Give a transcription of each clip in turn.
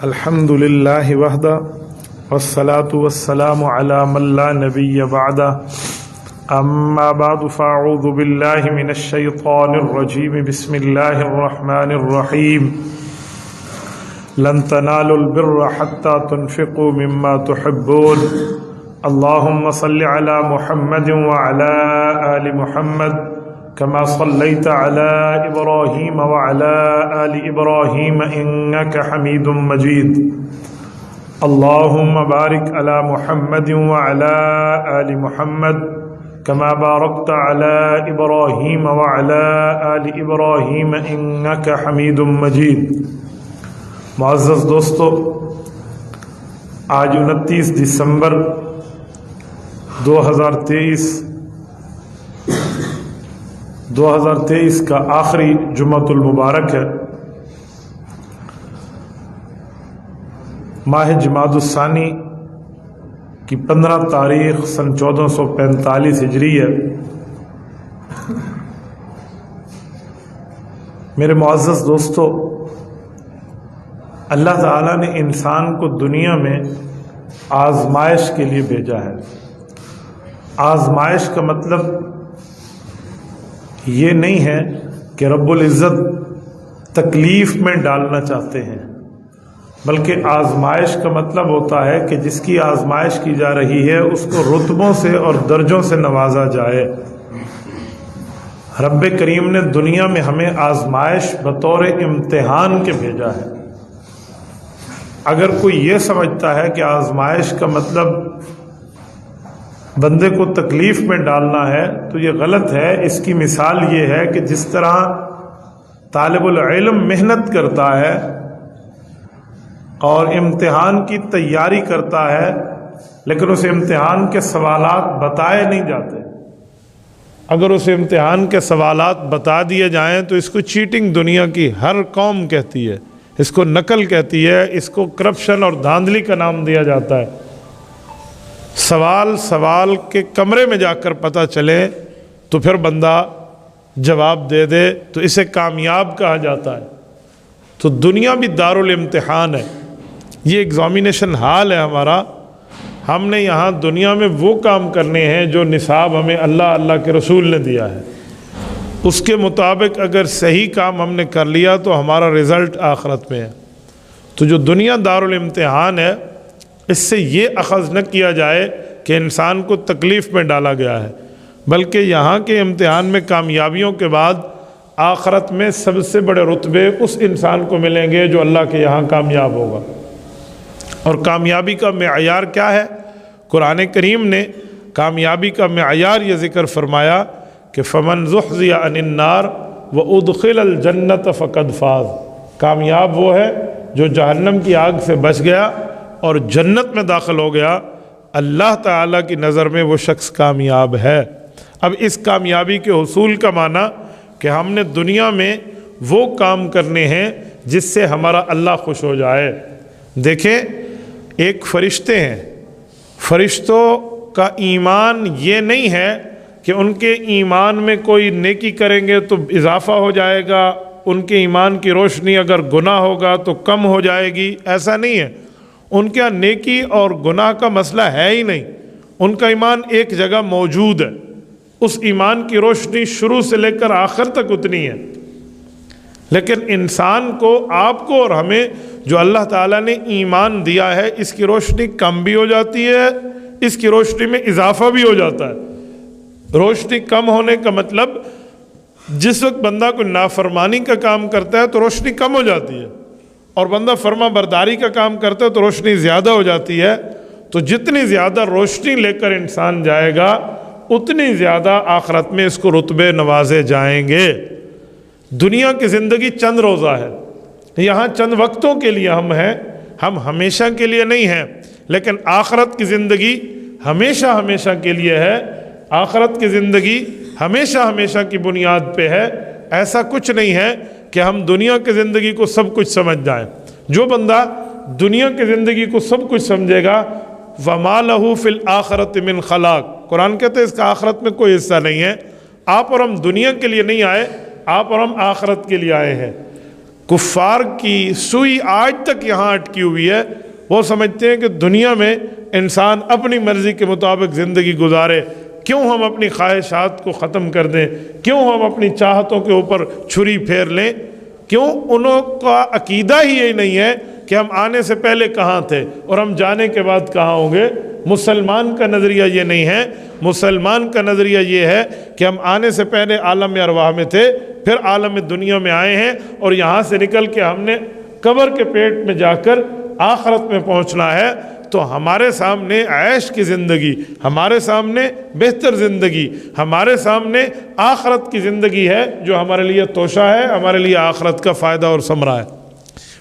الحمد لله وحده والصلاة والسلام على من لا نبي بعده أما بعد فأعوذ بالله من الشيطان الرجيم بسم الله الرحمن الرحيم لن تنالوا البر حتى تنفقوا مما تحبون اللهم صل على محمد وعلى آل محمد كما صليت على إبراهيم وعلى آل إبراهيم إنك حميد مجيد اللهم بارك على محمد وعلى آل محمد كما باركت على إبراهيم وعلى آل إبراهيم إنك حميد مجيد. معزز دوستو، آج 29 دسمبر 2023 کا آخری جمعۃ المبارک ہے. ماہ جمادی الثانی کی 15 تاریخ سن 1445 ہجری ہے. میرے معزز دوستو، اللہ تعالیٰ نے انسان کو دنیا میں آزمائش کے لیے بھیجا ہے. آزمائش کا مطلب یہ نہیں ہے کہ رب العزت تکلیف میں ڈالنا چاہتے ہیں، بلکہ آزمائش کا مطلب ہوتا ہے کہ جس کی آزمائش کی جا رہی ہے اس کو رتبوں سے اور درجوں سے نوازا جائے. رب کریم نے دنیا میں ہمیں آزمائش بطور امتحان کے بھیجا ہے. اگر کوئی یہ سمجھتا ہے کہ آزمائش کا مطلب بندے کو تکلیف میں ڈالنا ہے تو یہ غلط ہے. اس کی مثال یہ ہے کہ جس طرح طالب العلم محنت کرتا ہے اور امتحان کی تیاری کرتا ہے لیکن اسے امتحان کے سوالات بتائے نہیں جاتے. اگر اسے امتحان کے سوالات بتا دیے جائیں تو اس کو چیٹنگ دنیا کی ہر قوم کہتی ہے، اس کو نقل کہتی ہے، اس کو کرپشن اور دھاندلی کا نام دیا جاتا ہے. سوال کے کمرے میں جا کر پتہ چلے تو پھر بندہ جواب دے دے تو اسے کامیاب کہا جاتا ہے. تو دنیا بھی دارالامتحان ہے، یہ ایگزامینیشن ہال ہے ہمارا. ہم نے یہاں دنیا میں وہ کام کرنے ہیں جو نصاب ہمیں اللہ کے رسول نے دیا ہے. اس کے مطابق اگر صحیح کام ہم نے کر لیا تو ہمارا رزلٹ آخرت میں ہے. تو جو دنیا دارالامتحان ہے، اس سے یہ اخذ نہ کیا جائے کہ انسان کو تکلیف میں ڈالا گیا ہے، بلکہ یہاں کے امتحان میں کامیابیوں کے بعد آخرت میں سب سے بڑے رتبے اس انسان کو ملیں گے جو اللہ کے یہاں کامیاب ہوگا. اور کامیابی کا معیار کیا ہے؟ قرآن کریم نے کامیابی کا معیار یہ ذکر فرمایا کہ فمن زحزح عن النار وادخل الجنۃ فقد فاز. کامیاب وہ ہے جو جہنم کی آگ سے بچ گیا اور جنت میں داخل ہو گیا. اللہ تعالیٰ کی نظر میں وہ شخص کامیاب ہے. اب اس کامیابی کے حصول کا معنی کہ ہم نے دنیا میں وہ کام کرنے ہیں جس سے ہمارا اللہ خوش ہو جائے. دیکھیں، ایک فرشتے ہیں، فرشتوں کا ایمان یہ نہیں ہے کہ ان کے ایمان میں کوئی نیکی کریں گے تو اضافہ ہو جائے گا، ان کے ایمان کی روشنی اگر گناہ ہوگا تو کم ہو جائے گی. ایسا نہیں ہے. ان کے نیکی اور گناہ کا مسئلہ ہے ہی نہیں. ان کا ایمان ایک جگہ موجود ہے. اس ایمان کی روشنی شروع سے لے کر آخر تک اتنی ہے. لیکن انسان کو، آپ کو اور ہمیں جو اللہ تعالیٰ نے ایمان دیا ہے، اس کی روشنی کم بھی ہو جاتی ہے، اس کی روشنی میں اضافہ بھی ہو جاتا ہے. روشنی کم ہونے کا مطلب جس وقت بندہ کوئی نافرمانی کا کام کرتا ہے تو روشنی کم ہو جاتی ہے، اور بندہ فرما برداری کا کام کرتا ہے تو روشنی زیادہ ہو جاتی ہے. تو جتنی زیادہ روشنی لے کر انسان جائے گا اتنی زیادہ آخرت میں اس کو رتبے نوازے جائیں گے. دنیا کی زندگی چند روزہ ہے، یہاں چند وقتوں کے لیے ہم ہیں، ہم ہمیشہ کے لیے نہیں ہیں. لیکن آخرت کی زندگی ہمیشہ کے لیے ہے. آخرت کی زندگی ہمیشہ کی بنیاد پہ ہے. ایسا کچھ نہیں ہے کہ ہم دنیا کی زندگی کو سب کچھ سمجھ جائیں. جو بندہ دنیا کی زندگی کو سب کچھ سمجھے گا وَمَا لَهُ فِي الْآخِرَةِ مِنْ خَلَاقٍ، قرآن کہتے ہیں اس کا آخرت میں کوئی حصہ نہیں ہے. آپ اور ہم دنیا کے لیے نہیں آئے، آپ اور ہم آخرت کے لیے آئے ہیں. کفار کی سوئی آج تک یہاں اٹکی ہوئی ہے. وہ سمجھتے ہیں کہ دنیا میں انسان اپنی مرضی کے مطابق زندگی گزارے. کیوں ہم اپنی خواہشات کو ختم کر دیں؟ کیوں ہم اپنی چاہتوں کے اوپر چھری پھیر لیں؟ کیوں انہوں کا عقیدہ ہی یہی نہیں ہے کہ ہم آنے سے پہلے کہاں تھے اور ہم جانے کے بعد کہاں ہوں گے. مسلمان کا نظریہ یہ نہیں ہے. مسلمان کا نظریہ یہ ہے کہ ہم آنے سے پہلے عالم ارواح میں تھے، پھر عالم دنیا میں آئے ہیں، اور یہاں سے نکل کے ہم نے قبر کے پیٹ میں جا کر آخرت میں پہنچنا ہے. تو ہمارے سامنے عیش کی زندگی، ہمارے سامنے بہتر زندگی، ہمارے سامنے آخرت کی زندگی ہے جو ہمارے لیے توشہ ہے، ہمارے لیے آخرت کا فائدہ اور ثمرہ ہے.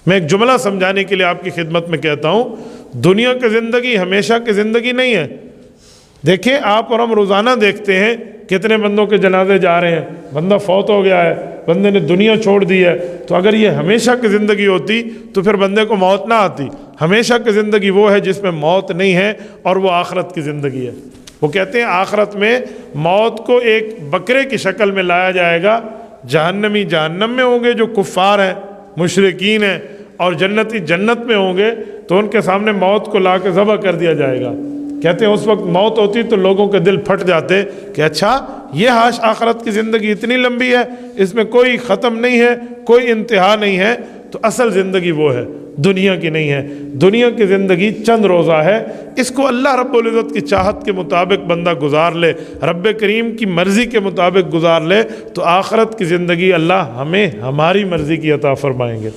میں ایک جملہ سمجھانے کے لیے آپ کی خدمت میں کہتا ہوں، دنیا کی زندگی ہمیشہ کی زندگی نہیں ہے. دیکھیں آپ اور ہم روزانہ دیکھتے ہیں کتنے بندوں کے جنازے جا رہے ہیں. بندہ فوت ہو گیا ہے، بندے نے دنیا چھوڑ دی ہے. تو اگر یہ ہمیشہ کی زندگی ہوتی تو پھر بندے کو موت نہ آتی. ہمیشہ کی زندگی وہ ہے جس میں موت نہیں ہے، اور وہ آخرت کی زندگی ہے. وہ کہتے ہیں آخرت میں موت کو ایک بکرے کی شکل میں لایا جائے گا. جہنمی جہنم میں ہوں گے جو کفار ہیں، مشرکین ہیں، اور جنتی جنت میں ہوں گے، تو ان کے سامنے موت کو لا کے ذبح کر دیا جائے گا. کہتے ہیں اس وقت موت ہوتی تو لوگوں کے دل پھٹ جاتے کہ اچھا یہ آخرت کی زندگی اتنی لمبی ہے، اس میں کوئی ختم نہیں ہے، کوئی انتہا نہیں ہے. تو اصل زندگی وہ ہے، دنیا کی نہیں ہے. دنیا کی زندگی چند روزہ ہے. اس کو اللہ رب العزت کی چاہت کے مطابق بندہ گزار لے، رب کریم کی مرضی کے مطابق گزار لے، تو آخرت کی زندگی اللہ ہمیں ہماری مرضی کی عطا فرمائیں گے.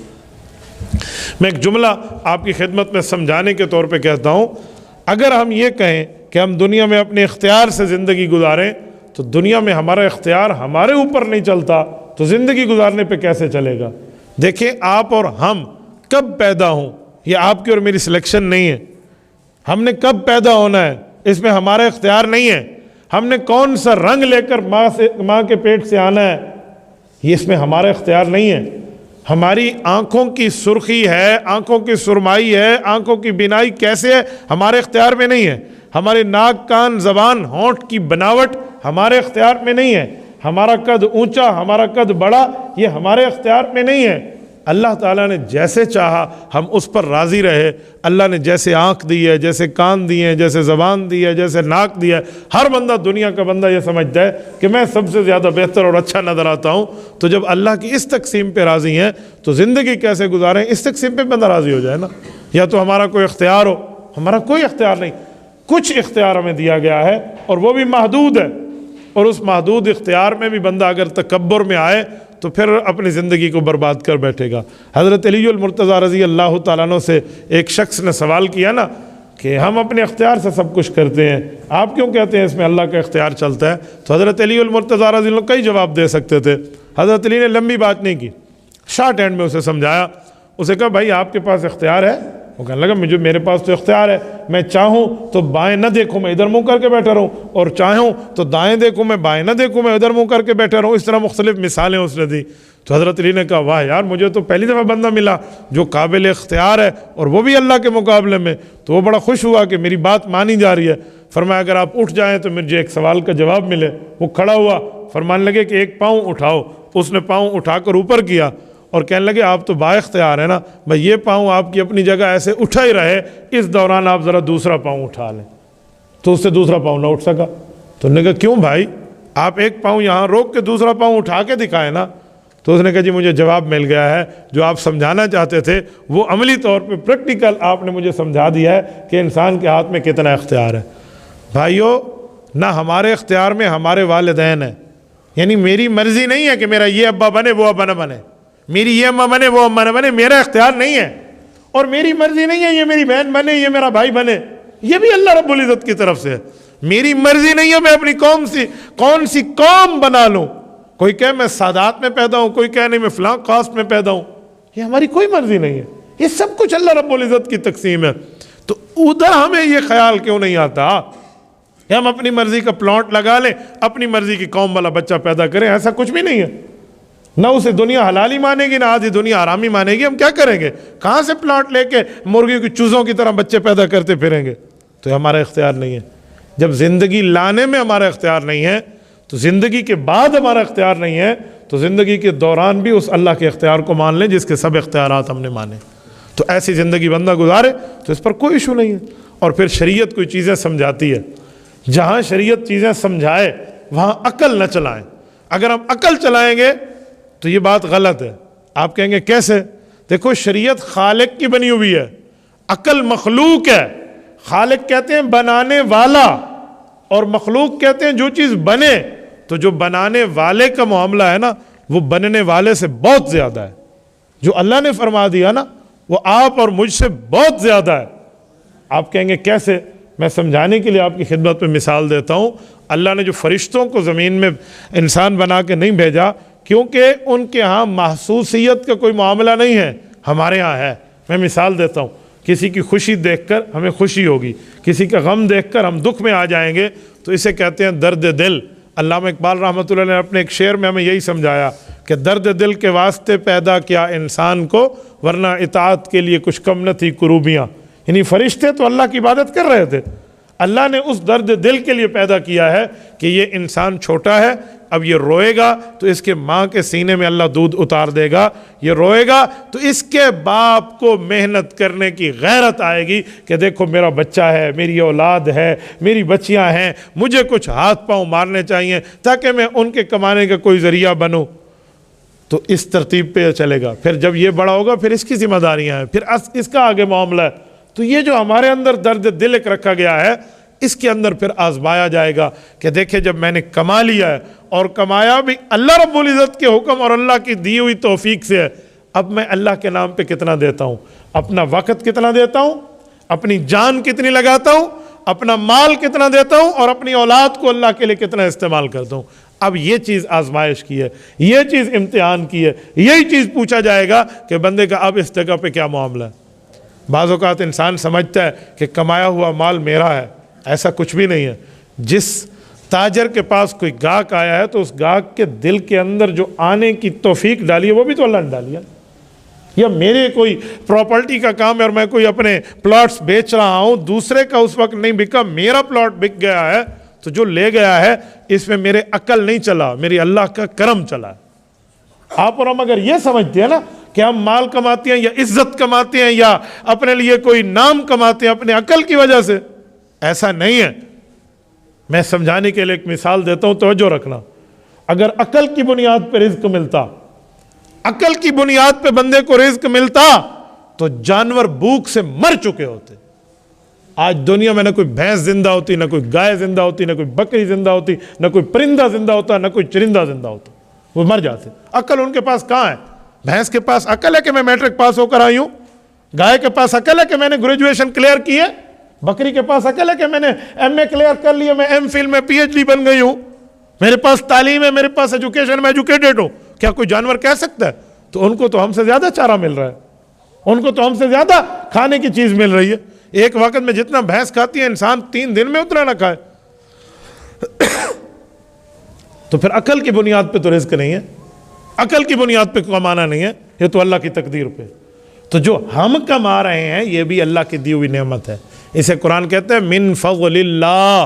میں ایک جملہ آپ کی خدمت میں سمجھانے کے طور پہ کہتا ہوں. اگر ہم یہ کہیں کہ ہم دنیا میں اپنے اختیار سے زندگی گزاریں، تو دنیا میں ہمارا اختیار ہمارے اوپر نہیں چلتا تو زندگی گزارنے پہ کیسے چلے گا؟ دیکھیں آپ اور ہم کب پیدا ہوں، یہ آپ کی اور میری سلیکشن نہیں ہے. ہم نے کب پیدا ہونا ہے اس میں ہمارا اختیار نہیں ہے. ہم نے کون سا رنگ لے کر ماں کے پیٹ سے آنا ہے، یہ اس میں ہمارا اختیار نہیں ہے. ہماری آنکھوں کی سرخی ہے، آنکھوں کی سرمائی ہے، آنکھوں کی بینائی کیسے ہے، ہمارے اختیار میں نہیں ہے. ہمارے ناک، کان، زبان، ہونٹ کی بناوٹ ہمارے اختیار میں نہیں ہے. ہمارا قد اونچا، ہمارا قد بڑا، یہ ہمارے اختیار میں نہیں ہے. اللہ تعالیٰ نے جیسے چاہا ہم اس پر راضی رہے. اللہ نے جیسے آنکھ دی ہے، جیسے کان دی ہے، جیسے زبان دی ہے، جیسے ناک دی ہے. ہر بندہ، دنیا کا بندہ یہ سمجھتا ہے کہ میں سب سے زیادہ بہتر اور اچھا نظر آتا ہوں. تو جب اللہ کی اس تقسیم پہ راضی ہیں تو زندگی کیسے گزاریں؟ اس تقسیم پہ بندہ راضی ہو جائے نا. یا تو ہمارا کوئی اختیار ہو. ہمارا کوئی اختیار نہیں. کچھ اختیار ہمیں دیا گیا ہے اور وہ بھی محدود ہے. اور اس محدود اختیار میں بھی بندہ اگر تکبر میں آئے تو پھر اپنی زندگی کو برباد کر بیٹھے گا. حضرت علی المرتضیٰ رضی اللہ تعالیٰ عنہ سے ایک شخص نے سوال کیا نا کہ ہم اپنے اختیار سے سب کچھ کرتے ہیں، آپ کیوں کہتے ہیں اس میں اللہ کا اختیار چلتا ہے؟ تو حضرت علی المرتضیٰ رضی اللہ کئی جواب دے سکتے تھے. حضرت علی نے لمبی بات نہیں کی، شارٹ ہینڈ میں اسے سمجھایا. اسے کہا بھائی آپ کے پاس اختیار ہے؟ وہ کہنے لگا مجھے، میرے پاس تو اختیار ہے، میں چاہوں تو بائیں نہ دیکھوں، میں ادھر منہ کر کے بیٹھا رہوں، اور چاہوں تو دائیں دیکھوں، میں بائیں نہ دیکھوں، میں ادھر منہ کر کے بیٹھا رہوں. اس طرح مختلف مثالیں اس نے دی. تو حضرت علی نے کہا واہ یار، مجھے تو پہلی دفعہ بندہ ملا جو قابل اختیار ہے اور وہ بھی اللہ کے مقابلے میں. تو وہ بڑا خوش ہوا کہ میری بات مانی جا رہی ہے. فرمایا اگر آپ اٹھ جائیں تو مجھے ایک سوال کا جواب ملے. وہ کھڑا ہوا، فرمانے لگے کہ ایک پاؤں اٹھاؤ. اس نے پاؤں اٹھا کر اوپر کیا اور کہنے لگے آپ تو با اختیار ہے نا بھائی، یہ پاؤں آپ کی اپنی جگہ ایسے اٹھا ہی رہے، اس دوران آپ ذرا دوسرا پاؤں اٹھا لیں. تو اس سے دوسرا پاؤں نہ اٹھ سکا. تو انہوں نے کہا کیوں بھائی، آپ ایک پاؤں یہاں روک کے دوسرا پاؤں اٹھا کے دکھائے نا. تو اس نے کہا جی مجھے جواب مل گیا ہے، جو آپ سمجھانا چاہتے تھے وہ عملی طور پہ پریکٹیکل آپ نے مجھے سمجھا دیا ہے کہ انسان کے ہاتھ میں کتنا اختیار ہے. بھائیو، نہ ہمارے اختیار میں ہمارے والدین ہیں. یعنی میری مرضی نہیں ہے کہ میرا یہ ابا بنے وہ ابا نہ بنے، میری یہ اماں بنے وہ اماں نہ بنے. میرا اختیار نہیں ہے، اور میری مرضی نہیں ہے یہ میری بہن بنے، یہ میرا بھائی بنے. یہ بھی اللہ رب العزت کی طرف سے ہے. میری مرضی نہیں ہے میں اپنی کون سی قوم بنا لوں. کوئی کہے میں سادات میں پیدا ہوں، کوئی کہے نہیں میں فلاں کاسٹ میں پیدا ہوں. یہ ہماری کوئی مرضی نہیں ہے، یہ سب کچھ اللہ رب العزت کی تقسیم ہے. تو ادھر ہمیں یہ خیال کیوں نہیں آتا کہ ہم اپنی مرضی کا پلاٹ لگا لیں، اپنی مرضی کی قوم والا بچہ پیدا کریں؟ ایسا کچھ بھی نہیں ہے. نہ اسے دنیا حلالی مانے گی، نہ آدھی دنیا حرامی مانے گی. ہم کیا کریں گے؟ کہاں سے پلاٹ لے کے مرغیوں کی چوزوں کی طرح بچے پیدا کرتے پھریں گے؟ تو ہمارا اختیار نہیں ہے. جب زندگی لانے میں ہمارا اختیار نہیں ہے تو زندگی کے بعد ہمارا اختیار نہیں ہے تو زندگی کے دوران بھی اس اللہ کے اختیار کو مان لیں جس کے سب اختیارات ہم نے مانے. تو ایسی زندگی بندہ گزارے تو اس پر کوئی ایشو نہیں ہے. اور پھر شریعت کوئی چیزیں سمجھاتی ہے, جہاں شریعت چیزیں سمجھائے وہاں عقل نہ چلائیں. اگر ہم عقل چلائیں گے تو یہ بات غلط ہے. آپ کہیں گے کیسے؟ دیکھو شریعت خالق کی بنی ہوئی ہے, عقل مخلوق ہے. خالق کہتے ہیں بنانے والا, اور مخلوق کہتے ہیں جو چیز بنے. تو جو بنانے والے کا معاملہ ہے نا وہ بننے والے سے بہت زیادہ ہے. جو اللہ نے فرما دیا نا وہ آپ اور مجھ سے بہت زیادہ ہے. آپ کہیں گے کیسے؟ میں سمجھانے کے لیے آپ کی خدمت میں مثال دیتا ہوں. اللہ نے جو فرشتوں کو زمین میں انسان بنا کے نہیں بھیجا کیونکہ ان کے ہاں محسوسیت کا کوئی معاملہ نہیں ہے, ہمارے ہاں ہے. میں مثال دیتا ہوں, کسی کی خوشی دیکھ کر ہمیں خوشی ہوگی, کسی کا غم دیکھ کر ہم دکھ میں آ جائیں گے, تو اسے کہتے ہیں درد دل. علامہ اقبال رحمۃ اللہ نے اپنے ایک شعر میں ہمیں یہی سمجھایا کہ درد دل کے واسطے پیدا کیا انسان کو, ورنہ اطاعت کے لیے کچھ کم نہ تھی کروبیاں. یعنی فرشتے تو اللہ کی عبادت کر رہے تھے, اللہ نے اس درد دل کے لیے پیدا کیا ہے کہ یہ انسان چھوٹا ہے, اب یہ روئے گا تو اس کے ماں کے سینے میں اللہ دودھ اتار دے گا. یہ روئے گا تو اس کے باپ کو محنت کرنے کی غیرت آئے گی کہ دیکھو میرا بچہ ہے, میری اولاد ہے, میری بچیاں ہیں, مجھے کچھ ہاتھ پاؤں مارنے چاہیے تاکہ میں ان کے کمانے کا کوئی ذریعہ بنوں. تو اس ترتیب پہ چلے گا. پھر جب یہ بڑا ہوگا پھر اس کی ذمہ داریاں ہیں, پھر اس کا آگے معاملہ ہے. تو یہ جو ہمارے اندر درد دل ایک رکھا گیا ہے اس کے اندر پھر آزمایا جائے گا کہ دیکھیں جب میں نے کما لیا ہے, اور کمایا بھی اللہ رب العزت کے حکم اور اللہ کی دی ہوئی توفیق سے ہے, اب میں اللہ کے نام پہ کتنا دیتا ہوں, اپنا وقت کتنا دیتا ہوں, اپنی جان کتنی لگاتا ہوں, اپنا مال کتنا دیتا ہوں, اور اپنی اولاد کو اللہ کے لیے کتنا استعمال کرتا ہوں. اب یہ چیز آزمائش کی ہے, یہ چیز امتحان کی ہے, یہی چیز پوچھا جائے گا کہ بندے کا اب اس جگہ پہ کیا معاملہ ہے. بعض اوقات انسان سمجھتا ہے کہ کمایا ہوا مال میرا ہے, ایسا کچھ بھی نہیں ہے. جس تاجر کے پاس کوئی گاہک آیا ہے تو اس گاہک کے دل کے اندر جو آنے کی توفیق ڈالی ہے وہ بھی تو اللہ نے ڈالی ہے. یا میرے کوئی پراپرٹی کا کام ہے اور میں کوئی اپنے پلاٹس بیچ رہا ہوں, دوسرے کا اس وقت نہیں بکا, میرا پلاٹ بک گیا ہے, تو جو لے گیا ہے اس میں میرے عقل نہیں چلا, میری اللہ کا کرم چلا. آپ اور ہم اگر یہ سمجھتے ہیں نا کہ ہم مال کماتے ہیں یا عزت کماتے ہیں یا اپنے لیے کوئی نام کماتے ہیں اپنے عقل کی وجہ سے, ایسا نہیں ہے. میں سمجھانے کے لیے ایک مثال دیتا ہوں, توجہ رکھنا. اگر عقل کی بنیاد پہ رزق ملتا, عقل کی بنیاد پہ بندے کو رزق ملتا تو جانور بھوک سے مر چکے ہوتے. آج دنیا میں نہ کوئی بھینس زندہ ہوتی, نہ کوئی گائے زندہ ہوتی, نہ کوئی بکری زندہ ہوتی, نہ کوئی پرندہ زندہ ہوتا, نہ کوئی چرندہ زندہ ہوتا, وہ مر جاتے. عقل ان کے پاس کہاں ہے؟ بھینس کے پاس عقل ہے کہ میں میٹرک پاس ہو کر آئی ہوں, گائے کے پاس عقل ہے کہ میں نے گریجویشن کلیئر کی ہے, بکری کے پاس عقل ہے کہ میں نے ایم اے کلیئر کر لیا, میں ایم فل میں پی ایچ ڈی بن گئی ہوں, میرے پاس تعلیم ہے, میرے پاس ایجوکیشن, میں ایجوکیٹڈ ہوں. کیا کوئی جانور کہہ سکتا ہے؟ تو ان کو تو ہم سے زیادہ چارہ مل رہا ہے, ان کو تو ہم سے زیادہ کھانے کی چیز مل رہی ہے. ایک وقت میں جتنا بھینس کھاتی ہے انسان 3 دن میں اتنا نہ کھائے. تو پھر عقل کی بنیاد پہ تو رزق نہیں ہے, عقل کی بنیاد پہ کمانا نہیں ہے, یہ تو اللہ کی تقدیر پہ. تو جو ہم کما رہے ہیں یہ بھی اللہ کی دی ہوئی نعمت ہے. اسے قرآن کہتے ہیں من فضل اللہ,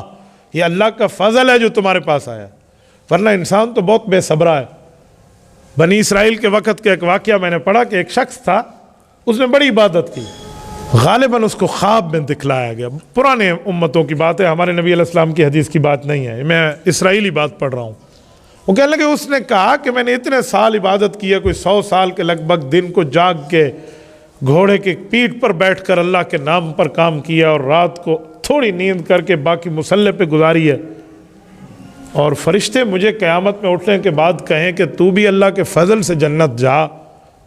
یہ اللہ کا فضل ہے جو تمہارے پاس آیا. ورنہ انسان تو بہت بے صبرا ہے. بنی اسرائیل کے وقت کا ایک واقعہ میں نے پڑھا کہ ایک شخص تھا, اس نے بڑی عبادت کی, غالباً اس کو خواب میں دکھلایا گیا. پرانے امتوں کی بات ہے, ہمارے نبی علیہ السلام کی حدیث کی بات نہیں ہے, میں اسرائیلی بات پڑھ رہا ہوں. وہ کہنے لگے اس نے کہا کہ میں نے اتنے سال عبادت کی ہے, کوئی 100 سال کے لگ بھگ, دن کو جاگ کے گھوڑے کے پیٹھ پر بیٹھ کر اللہ کے نام پر کام کیا, اور رات کو تھوڑی نیند کر کے باقی مصلے پہ گزاری ہے. اور فرشتے مجھے قیامت میں اٹھنے کے بعد کہیں کہ تو بھی اللہ کے فضل سے جنت جا,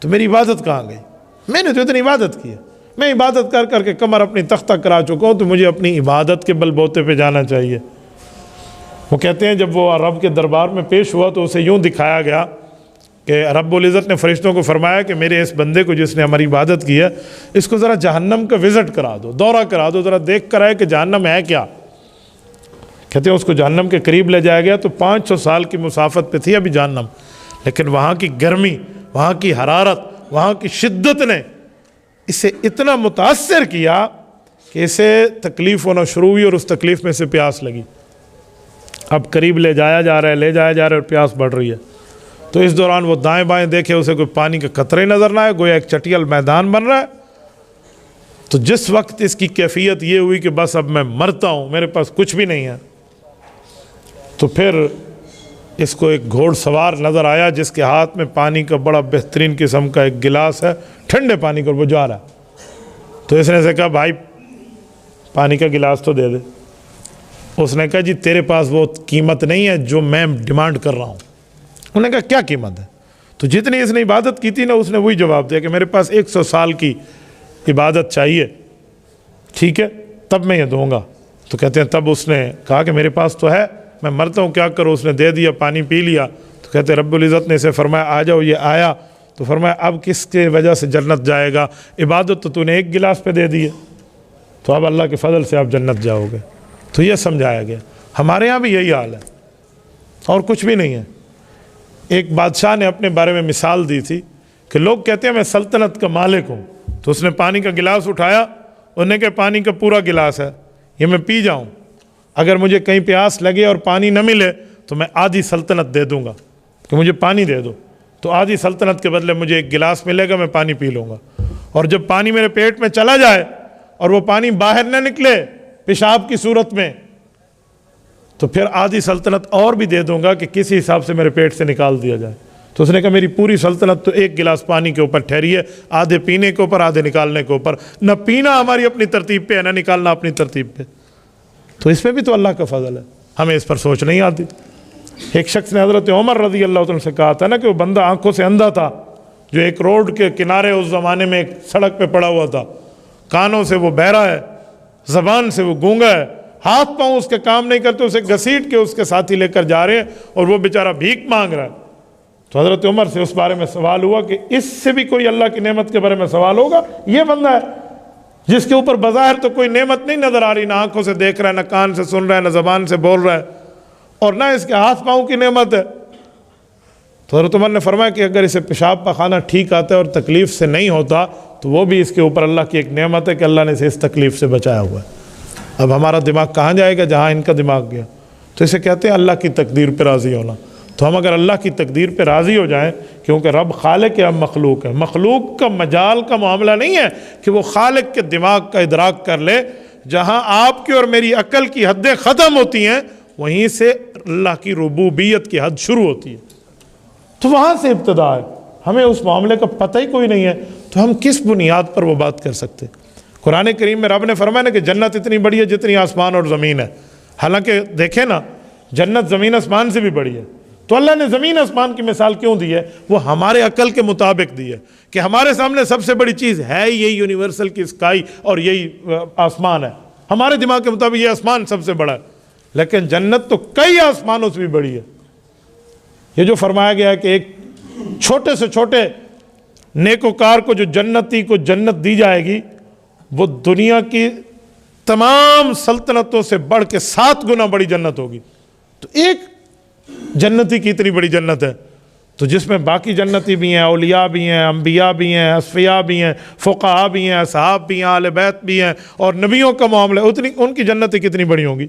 تو میری عبادت کہاں گئی؟ میں نے تو اتنی عبادت کی ہے, میں عبادت کر کر کے کمر اپنی تختہ کرا چکا ہوں, تو مجھے اپنی عبادت کے بل بوتے پہ جانا چاہیے. وہ کہتے ہیں جب وہ رب کے دربار میں پیش ہوا تو اسے یوں دکھایا گیا کہ رب العزت نے فرشتوں کو فرمایا کہ میرے اس بندے کو جس نے ہماری عبادت کی ہے اس کو ذرا جہنم کا وزٹ کرا دو, دورہ کرا دو, ذرا دیکھ کر آئے کہ جہنم ہے کیا. کہتے ہیں اس کو جہنم کے قریب لے جایا گیا تو 500 سال کی مسافت پہ تھی ابھی جہنم, لیکن وہاں کی گرمی, وہاں کی حرارت, وہاں کی شدت نے اسے اتنا متاثر کیا کہ اسے تکلیف ہونا شروع ہوئی, اور اس تکلیف میں سے پیاس لگی. اب قریب لے جایا جا رہا ہے, لے جایا جا رہا ہے, اور پیاس بڑھ رہی ہے. تو اس دوران وہ دائیں بائیں دیکھے، اسے کوئی پانی کا قطرے نظر نہ آئے، گویا ایک چٹیل میدان بن رہا ہے۔ تو جس وقت اس کی کیفیت یہ ہوئی کہ بس اب میں مرتا ہوں، میرے پاس کچھ بھی نہیں ہے، تو پھر اس کو ایک گھوڑ سوار نظر آیا جس کے ہاتھ میں پانی کا بڑا بہترین قسم کا ایک گلاس ہے، ٹھنڈے پانی کا، وہ جا رہا ہے۔ تو اس نے سے کہا بھائی پانی کا گلاس تو دے دے۔ اس نے کہا جی تیرے پاس وہ قیمت نہیں ہے جو میں ڈیمانڈ کر رہا ہوں۔ انہوں نے کہا کیا قیمت ہے؟ تو جتنی اس نے عبادت کی تھی نا، اس نے وہی جواب دیا کہ میرے پاس 100 سال کی عبادت چاہیے، ٹھیک ہے تب میں یہ دوں گا۔ تو کہتے ہیں تب اس نے کہا کہ میرے پاس تو ہے، میں مرتا ہوں کیا کروں؟ اس نے دے دیا، پانی پی لیا۔ تو کہتے ہیں رب العزت نے اسے فرمایا آ جاؤ، یہ آیا تو فرمایا اب کس کے وجہ سے جنت جائے گا؟ عبادت تو نے ایک گلاس پہ دے دی ہے، تو اب اللہ کے فضل سے آپ جنت جاؤ گے۔ تو یہ سمجھایا گیا۔ ہمارے ہاں بھی یہی حال ہے اور کچھ بھی نہیں ہے۔ ایک بادشاہ نے اپنے بارے میں مثال دی تھی کہ لوگ کہتے ہیں میں سلطنت کا مالک ہوں، تو اس نے پانی کا گلاس اٹھایا، انہوں نے کہا پانی کا پورا گلاس ہے، یہ میں پی جاؤں، اگر مجھے کہیں پیاس لگے اور پانی نہ ملے تو میں آدھی سلطنت دے دوں گا کہ مجھے پانی دے دو، تو آدھی سلطنت کے بدلے مجھے ایک گلاس ملے گا، میں پانی پی لوں گا۔ اور جب پانی میرے پیٹ میں چلا جائے اور وہ پانی باہر نہ نکلے پیشاب کی صورت میں، تو پھر آدھی سلطنت اور بھی دے دوں گا کہ کسی حساب سے میرے پیٹ سے نکال دیا جائے۔ تو اس نے کہا میری پوری سلطنت تو ایک گلاس پانی کے اوپر ٹھہری ہے، آدھے پینے کے اوپر آدھے نکالنے کے اوپر، نہ پینا ہماری اپنی ترتیب پہ ہے، نہ نکالنا اپنی ترتیب پہ۔ تو اس میں بھی تو اللہ کا فضل ہے، ہمیں اس پر سوچ نہیں آتی۔ ایک شخص نے حضرت عمر رضی اللہ عنہ سے کہا تھا نا کہ وہ بندہ آنکھوں سے اندھا تھا، جو ایک روڈ کے کنارے اس زمانے میں ایک سڑک پہ پڑا ہوا تھا، کانوں سے وہ بہرا ہے، زبان سے وہ گونگا ہے، ہاتھ پاؤں اس کے کام نہیں کرتے، اسے گھسیٹ کے اس کے ساتھی لے کر جا رہے ہیں اور وہ بیچارہ بھیک مانگ رہا ہے۔ تو حضرت عمر سے اس بارے میں سوال ہوا کہ اس سے بھی کوئی اللہ کی نعمت کے بارے میں سوال ہوگا؟ یہ بندہ ہے جس کے اوپر بظاہر تو کوئی نعمت نہیں نظر آ رہی، نہ آنکھوں سے دیکھ رہا ہے، نہ کان سے سن رہا ہے، نہ زبان سے بول رہا ہے، اور نہ اس کے ہاتھ پاؤں کی نعمت ہے۔ تو حضرت عمر نے فرمایا کہ اگر اسے پیشاب پخانہ ٹھیک آتا ہے اور تکلیف سے نہیں ہوتا تو وہ بھی اس کے اوپر اللہ کی ایک نعمت ہے کہ اللہ نے اسے اس تکلیف سے بچایا ہوا ہے۔ اب ہمارا دماغ کہاں جائے گا؟ جہاں ان کا دماغ گیا۔ تو اسے کہتے ہیں اللہ کی تقدیر پہ راضی ہونا۔ تو ہم اگر اللہ کی تقدیر پہ راضی ہو جائیں، کیونکہ رب خالق ہے، ہم مخلوق ہے، مخلوق کا مجال کا معاملہ نہیں ہے کہ وہ خالق کے دماغ کا ادراک کر لے۔ جہاں آپ کی اور میری عقل کی حدیں ختم ہوتی ہیں، وہیں سے اللہ کی ربوبیت کی حد شروع ہوتی ہے، تو وہاں سے ابتدا ہے۔ ہمیں اس معاملے کا پتہ ہی کوئی نہیں ہے، تو ہم کس بنیاد پر وہ بات کر سکتے؟ قرآن کریم میں رب نے فرمایا نا کہ جنت اتنی بڑی ہے جتنی آسمان اور زمین ہے۔ حالانکہ دیکھیں نا، جنت زمین آسمان سے بھی بڑی ہے، تو اللہ نے زمین آسمان کی مثال کیوں دی ہے؟ وہ ہمارے عقل کے مطابق دی ہے کہ ہمارے سامنے سب سے بڑی چیز ہے یہی یونیورسل کی اسکائی اور یہی آسمان ہے۔ ہمارے دماغ کے مطابق یہ آسمان سب سے بڑا ہے، لیکن جنت تو کئی آسمانوں سے بھی بڑی ہے۔ یہ جو فرمایا گیا ہے کہ ایک چھوٹے سے چھوٹے نیکوکار کو جو جنتی کو جنت دی جائے گی، وہ دنیا کی تمام سلطنتوں سے بڑھ کے 7 گنا بڑی جنت ہوگی۔ تو ایک جنتی کی اتنی بڑی جنت ہے، تو جس میں باقی جنتی بھی ہیں، اولیاء بھی ہیں، انبیاء بھی ہیں، اصفیاء بھی ہیں، فقہاء بھی ہیں، اصحاب بھی ہیں، اہل بیت بھی ہیں، اور نبیوں کا معاملہ، اتنی ان کی جنتیں کتنی بڑی ہوں گی؟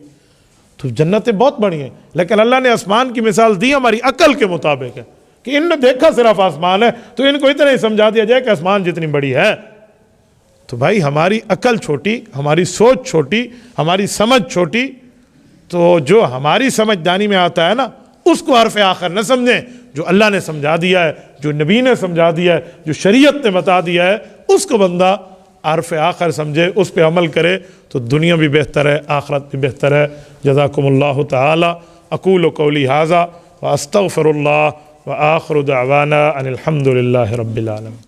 تو جنتیں بہت بڑی ہیں، لیکن اللہ نے آسمان کی مثال دی ہماری عقل کے مطابق ہے کہ ان نے دیکھا صرف آسمان ہے، تو ان کو اتنا ہی سمجھا دیا جائے کہ آسمان جتنی بڑی ہے۔ تو بھائی ہماری عقل چھوٹی، ہماری سوچ چھوٹی، ہماری سمجھ چھوٹی، تو جو ہماری سمجھدانی میں آتا ہے نا، اس کو حرف آخر نہ سمجھیں۔ جو اللہ نے سمجھا دیا ہے، جو نبی نے سمجھا دیا ہے، جو شریعت نے بتا دیا ہے، اس کو بندہ حرف آخر سمجھے، اس پہ عمل کرے، تو دنیا بھی بہتر ہے، آخرت بھی بہتر ہے۔ جزاکم اللہ تعالی۔ اقول قولی ھذا واستغفر اللہ وآخر دعوانا ان الحمد للہ رب العالمین۔